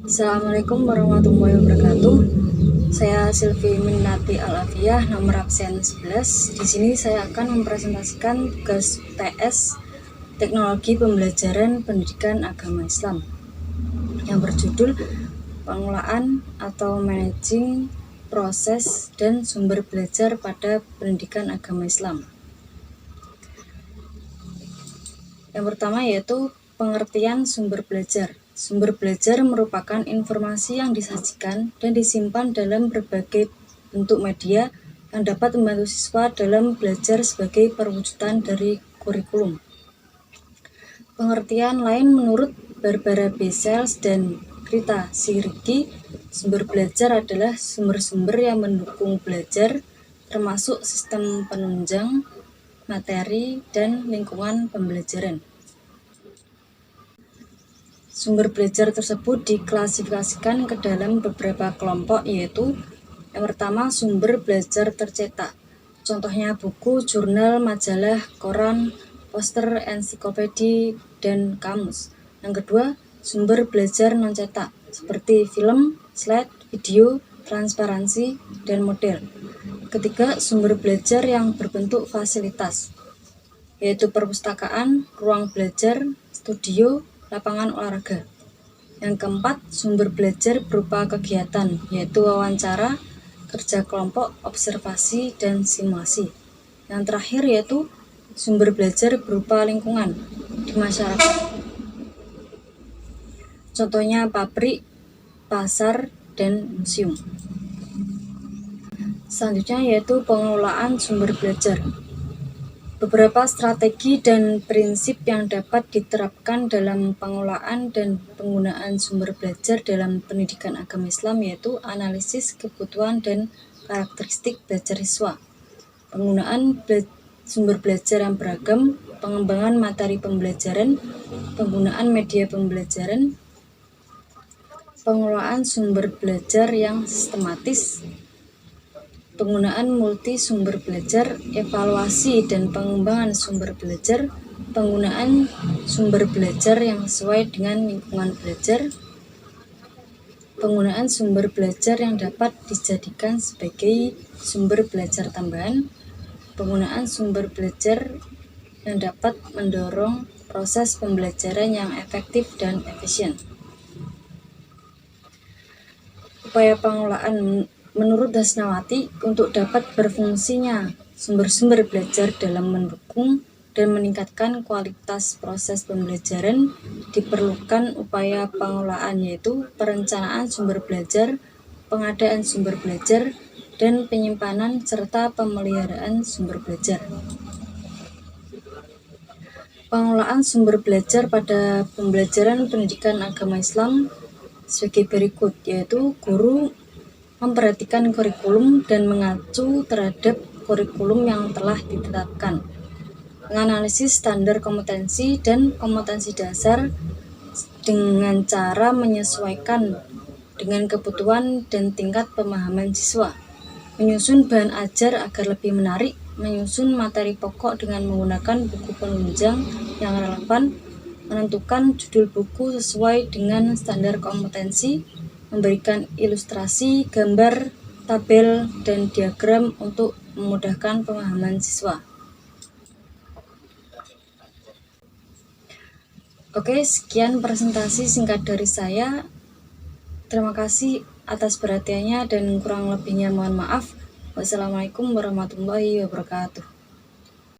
Assalamualaikum warahmatullahi wabarakatuh. Saya Silvi Minati Al-Afiyah, nomor absen 11. Di sini saya akan mempresentasikan tugas TS Teknologi Pembelajaran Pendidikan Agama Islam yang berjudul Pengelolaan atau Managing Proses dan Sumber Belajar pada Pendidikan Agama Islam. Yang pertama yaitu pengertian sumber belajar. Sumber belajar merupakan informasi yang disajikan dan disimpan dalam berbagai bentuk media yang dapat membantu siswa dalam belajar sebagai perwujudan dari kurikulum. Pengertian lain menurut Barbara B. Sales dan Rita Siriki, sumber belajar adalah sumber-sumber yang mendukung belajar, termasuk sistem penunjang, materi, dan lingkungan pembelajaran. Sumber belajar tersebut diklasifikasikan ke dalam beberapa kelompok, yaitu yang pertama sumber belajar tercetak. Contohnya buku, jurnal, majalah, koran, poster, ensiklopedi, dan kamus. Yang kedua, sumber belajar non-cetak seperti film, slide, video, transparansi, dan model. Ketiga, sumber belajar yang berbentuk fasilitas, yaitu perpustakaan, ruang belajar, studio, lapangan olahraga. Yang keempat, sumber belajar berupa kegiatan, yaitu wawancara, kerja kelompok, observasi, dan simulasi. Yang terakhir yaitu sumber belajar berupa lingkungan di masyarakat. Contohnya pabrik, pasar, dan museum. Selanjutnya yaitu pengelolaan sumber belajar. Beberapa strategi dan prinsip yang dapat diterapkan dalam pengelolaan dan penggunaan sumber belajar dalam pendidikan agama Islam yaitu analisis kebutuhan dan karakteristik belajar siswa, penggunaan sumber belajar yang beragam, pengembangan materi pembelajaran, penggunaan media pembelajaran, pengelolaan sumber belajar yang sistematis, penggunaan multi sumber belajar, evaluasi dan pengembangan sumber belajar, penggunaan sumber belajar yang sesuai dengan lingkungan belajar, penggunaan sumber belajar yang dapat dijadikan sebagai sumber belajar tambahan, penggunaan sumber belajar yang dapat mendorong proses pembelajaran yang efektif dan efisien. Upaya pengelolaan menurut Hasnawati untuk dapat berfungsinya sumber-sumber belajar dalam mendukung dan meningkatkan kualitas proses pembelajaran diperlukan upaya pengelolaan yaitu perencanaan sumber belajar, pengadaan sumber belajar, dan penyimpanan serta pemeliharaan sumber belajar. Pengelolaan sumber belajar pada pembelajaran pendidikan agama Islam sebagai berikut, yaitu guru memperhatikan kurikulum dan mengacu terhadap kurikulum yang telah ditetapkan, menganalisis standar kompetensi dan kompetensi dasar dengan cara menyesuaikan dengan kebutuhan dan tingkat pemahaman siswa, menyusun bahan ajar agar lebih menarik, menyusun materi pokok dengan menggunakan buku penunjang yang relevan, menentukan judul buku sesuai dengan standar kompetensi, memberikan ilustrasi, gambar, tabel, dan diagram untuk memudahkan pemahaman siswa. Oke, sekian presentasi singkat dari saya. Terima kasih atas perhatiannya dan kurang lebihnya mohon maaf. Wassalamualaikum warahmatullahi wabarakatuh.